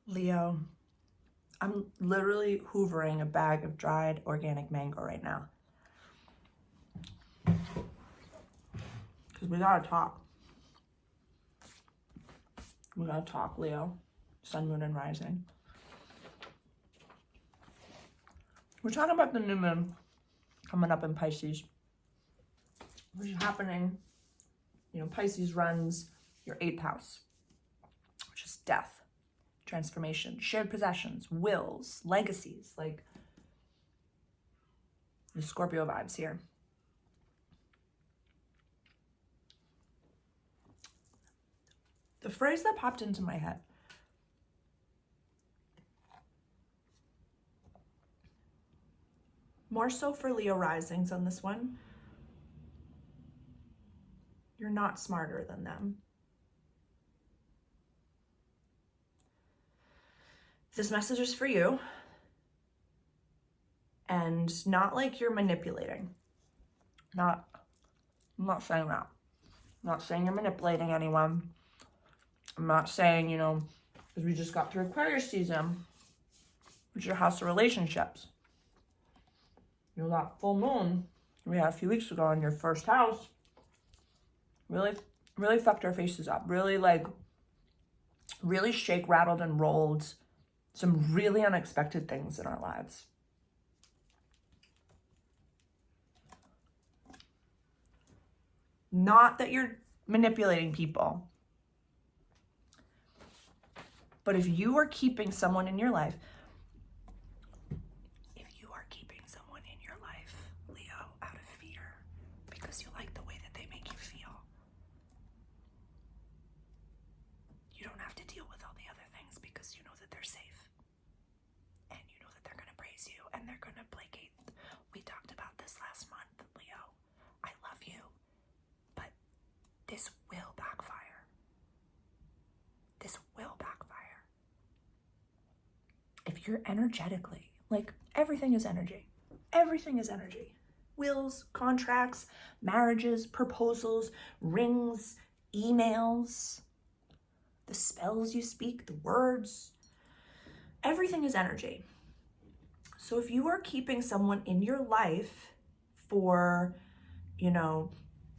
Leo, I'm literally hoovering a bag of dried organic mango right now. Because we gotta talk. We gotta talk, Leo. Sun, moon, and rising. We're talking about the new moon coming up in Pisces, which is happening. You know, Pisces runs your 8th house, which is death, transformation, shared possessions, wills, legacies, like the Scorpio vibes here. The phrase that popped into my head, more so for Leo risings on this one, you're not smarter than them. This message is for you, and not like you're manipulating. I'm not saying that. I'm not saying you're manipulating anyone. I'm not saying, you know, because we just got through Aquarius season, which is your house of relationships. You know, that full moon we had a few weeks ago in your first house really fucked our faces up. Really shake, rattled, and rolled some really unexpected things in our lives. Not that you're manipulating people, but if you are keeping someone in your life, Leo, out of fear, because you like the way that they make you feel, you don't have to deal with all the other things because you know that they're safe. And you know that they're going to praise you and they're going to placate. We talked about this last month, Leo. I love you, but this will backfire. This will backfire. If you're energetically, like everything is energy. Everything is energy. Wills, contracts, marriages, proposals, rings, emails, the spells you speak, the words, everything is energy. So if you are keeping someone in your life for, you know,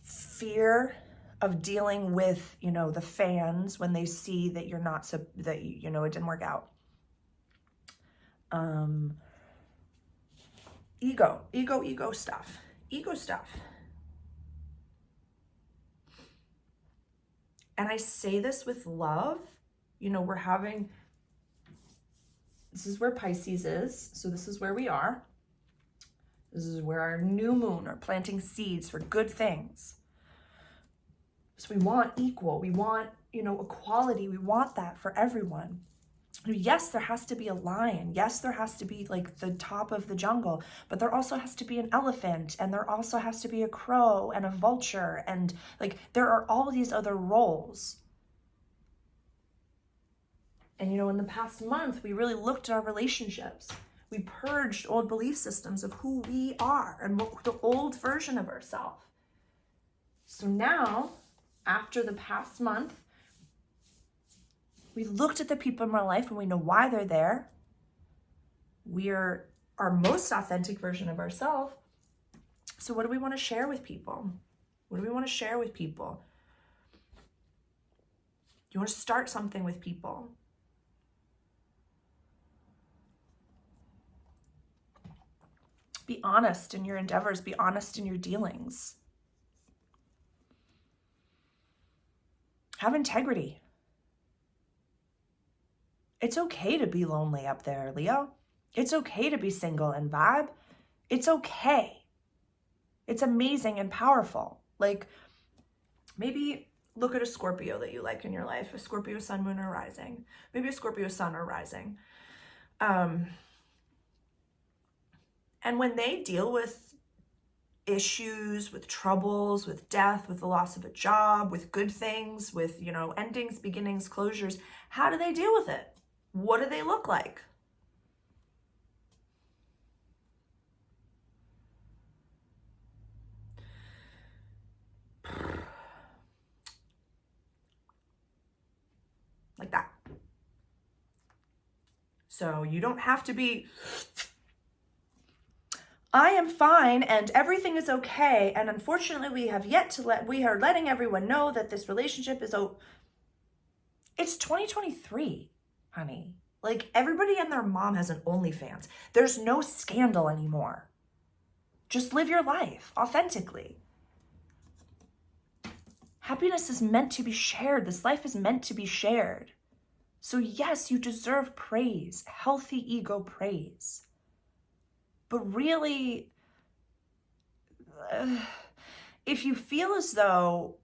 fear of dealing with, you know, the fans when they see that you're not, that, you know, it didn't work out. Ego stuff. And I say this with love. You know, this is where Pisces is. So this is where we are. This is where our new moon are planting seeds for good things. So we want equal. We want, you know, equality. We want that for everyone. Yes, there has to be a lion. Yes, there has to be like the top of the jungle, but there also has to be an elephant, and there also has to be a crow and a vulture, and like there are all these other roles. And you know, in the past month, we really looked at our relationships. We purged old belief systems of who we are and the old version of ourselves. So now, after the past month, we looked at the people in our life and we know why they're there. We are our most authentic version of ourselves. So what do we want to share with people? What do we want to share with people? You want to start something with people. Be honest in your endeavors. Be honest in your dealings. Have integrity. It's okay to be lonely up there, Leo. It's okay to be single and vibe. It's okay. It's amazing and powerful. Like, maybe look at a Scorpio that you like in your life, a Scorpio sun, moon, or rising. Maybe a Scorpio sun or rising. And when they deal with issues, with troubles, with death, with the loss of a job, with good things, with, you know, endings, beginnings, closures, how do they deal with it? What do they look like? Like that. So you don't have to be, I am fine and everything is okay. And unfortunately, we are letting everyone know that this relationship is It's 2023, honey. Like, everybody and their mom has an OnlyFans. There's no scandal anymore. Just live your life authentically. Happiness is meant to be shared. This life is meant to be shared. So yes, you deserve praise, healthy ego praise. But really, if you feel as though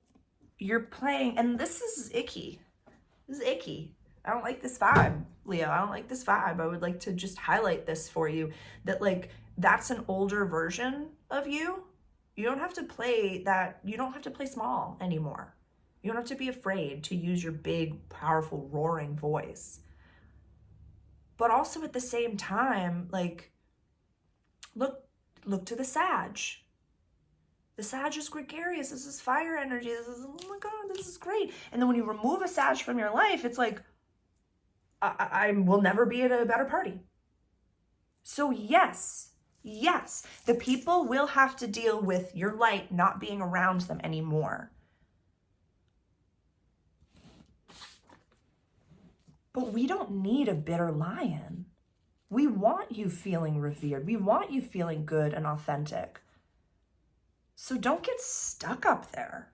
you're playing, and this is icky. This is icky. I don't like this vibe, Leo. I don't like this vibe. I would like to just highlight this for you, that like, that's an older version of you. You don't have to play that. You don't have to play small anymore. You don't have to be afraid to use your big, powerful, roaring voice. But also at the same time, like, look to the Sag. The Sag is gregarious. This is fire energy. This is, oh my God, this is great. And then when you remove a Sag from your life, it's like, I will never be at a better party. So yes, the people will have to deal with your light not being around them anymore. But we don't need a bitter lion. We want you feeling revered. We want you feeling good and authentic. So don't get stuck up there.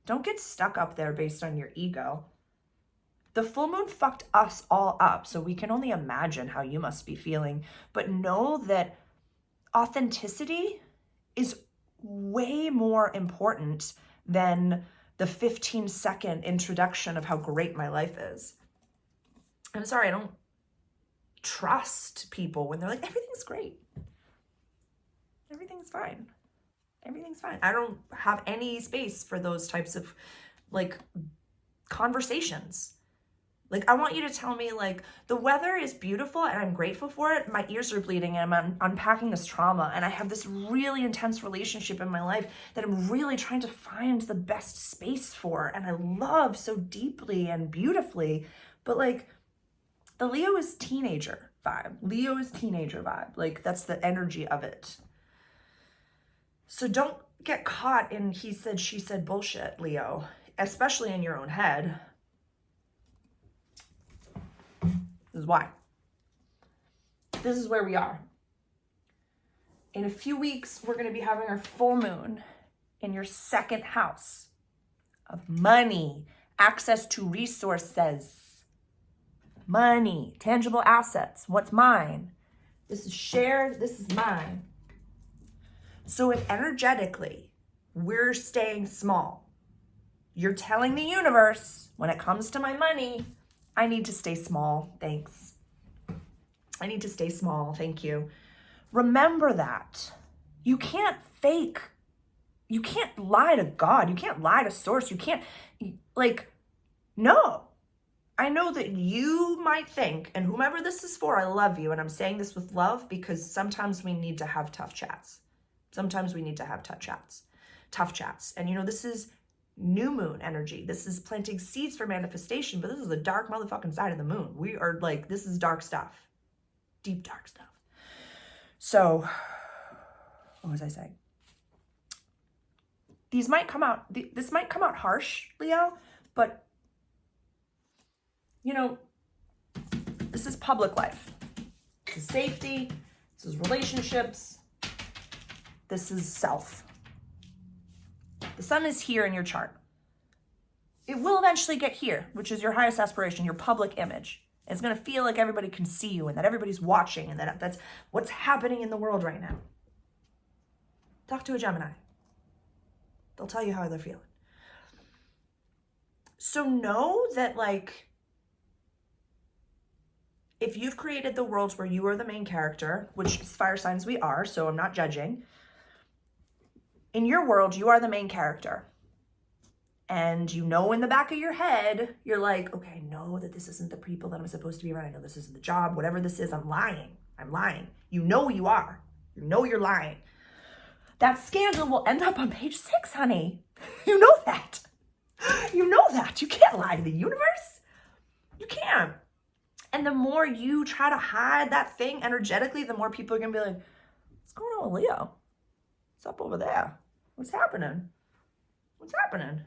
Don't get stuck up there based on your ego. The full moon fucked us all up, so we can only imagine how you must be feeling. But know that authenticity is way more important than the 15-second introduction of how great my life is. I'm sorry, I don't trust people when they're like, everything's great. Everything's fine. Everything's fine. I don't have any space for those types of like conversations. Like, I want you to tell me, like, the weather is beautiful and I'm grateful for it. My ears are bleeding and I'm unpacking this trauma, and I have this really intense relationship in my life that I'm really trying to find the best space for, and I love so deeply and beautifully. But like, the Leo is teenager vibe. Leo is teenager vibe. Like, that's the energy of it. So don't get caught in he said, she said bullshit, Leo, especially in your own head. This is why. This is where we are. In a few weeks, we're going to be having our full moon in your second house of money, access to resources, money, tangible assets, what's mine. This is shared, this is mine. So if energetically we're staying small, you're telling the universe, when it comes to my money, I need to stay small, thanks. I need to stay small, thank you. Remember that. You can't fake. You can't lie to God. You can't lie to source. You can't, like, no. I know that you might think, and whomever this is for, I love you, and I'm saying this with love because sometimes we need to have tough chats. Sometimes we need to have tough chats. And you know, this is new moon energy. This is planting seeds for manifestation, but this is the dark motherfucking side of the moon. We are like, this is dark stuff. Deep dark stuff. So, what was I saying? This might come out harsh, Leo, but you know, this is public life. This is safety. This is relationships. This is self. The sun is here in your chart. It will eventually get here, which is your highest aspiration, your public image. It's going to feel like everybody can see you and that everybody's watching and that that's what's happening in the world right now. Talk to a Gemini. They'll tell you how they're feeling. So know that, like, if you've created the worlds where you are the main character, which fire signs we are, so I'm not judging. In your world, you are the main character. And you know in the back of your head, you're like, okay, I know that this isn't the people that I'm supposed to be around. I know this isn't the job. Whatever this is, I'm lying. You know you are. You know you're lying. That scandal will end up on page 6, honey. You know that. You know that. You can't lie to the universe. You can't. And the more you try to hide that thing energetically, the more people are going to be like, what's going on with Leo? What's up over there? What's happening? What's happening?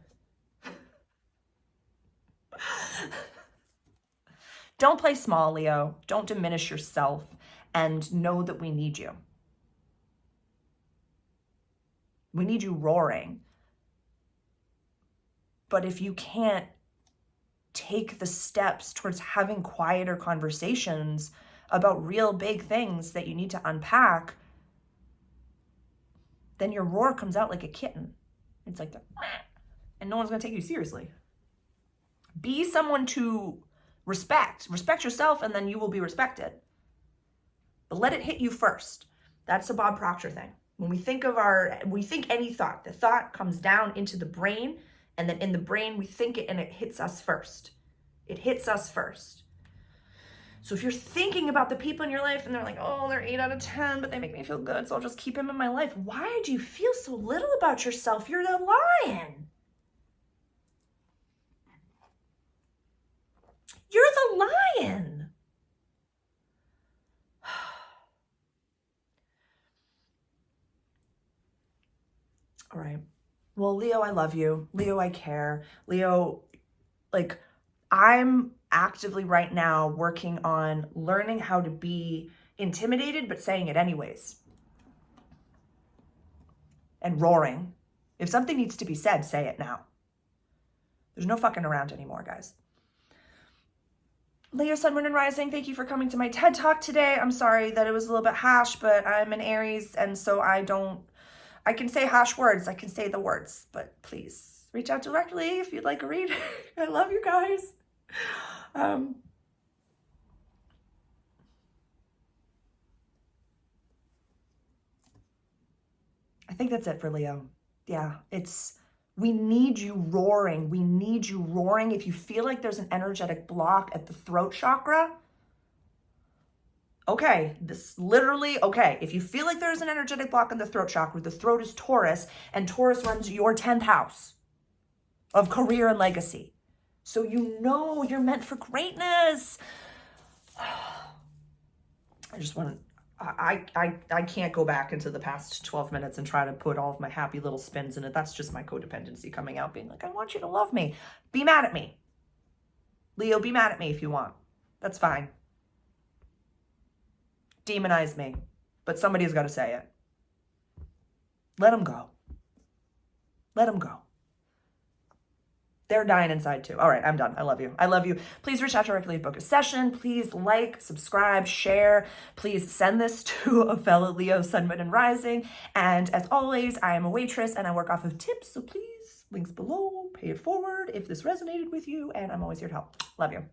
Don't play small, Leo. Don't diminish yourself, and know that we need you. We need you roaring. But if you can't take the steps towards having quieter conversations about real big things that you need to unpack, then your roar comes out like a kitten. It's like, and no one's going to take you seriously. Be someone to respect. Respect yourself, and then you will be respected. But let it hit you first. That's the Bob Proctor thing. When we think any thought, the thought comes down into the brain, and then in the brain, we think it, and it hits us first. It hits us first. So if you're thinking about the people in your life and they're like, oh, they're 8 out of 10, but they make me feel good, so I'll just keep them in my life. Why do you feel so little about yourself? You're the lion. You're the lion. All right. Well, Leo, I love you. Leo, I care. Leo, like, I'm actively right now working on learning how to be intimidated, but saying it anyways. And roaring. If something needs to be said, say it now. There's no fucking around anymore, guys. Leo, Sun, Moon, and Rising, thank you for coming to my TED Talk today. I'm sorry that it was a little bit harsh, but I'm an Aries, and so I can say harsh words. I can say the words, but please reach out directly if you'd like a read. I love you guys. I think that's it for Leo. Yeah, we need you roaring. We need you roaring. If you feel like there's an energetic block at the throat chakra, okay, if you feel like there's an energetic block in the throat chakra, the throat is Taurus, and Taurus runs your 10th house of career and legacy. So you know you're meant for greatness. I can't go back into the past 12 minutes and try to put all of my happy little spins in it. That's just my codependency coming out, being like, I want you to love me. Be mad at me. Leo, be mad at me if you want. That's fine. Demonize me. But somebody's got to say it. Let them go. Let them go. They're dying inside too. All right, I'm done. I love you. I love you. Please reach out directly to book a session. Please like, subscribe, share. Please send this to a fellow Leo, Sun, Moon, and Rising. And as always, I am a waitress and I work off of tips. So please, links below, pay it forward if this resonated with you. And I'm always here to help. Love you.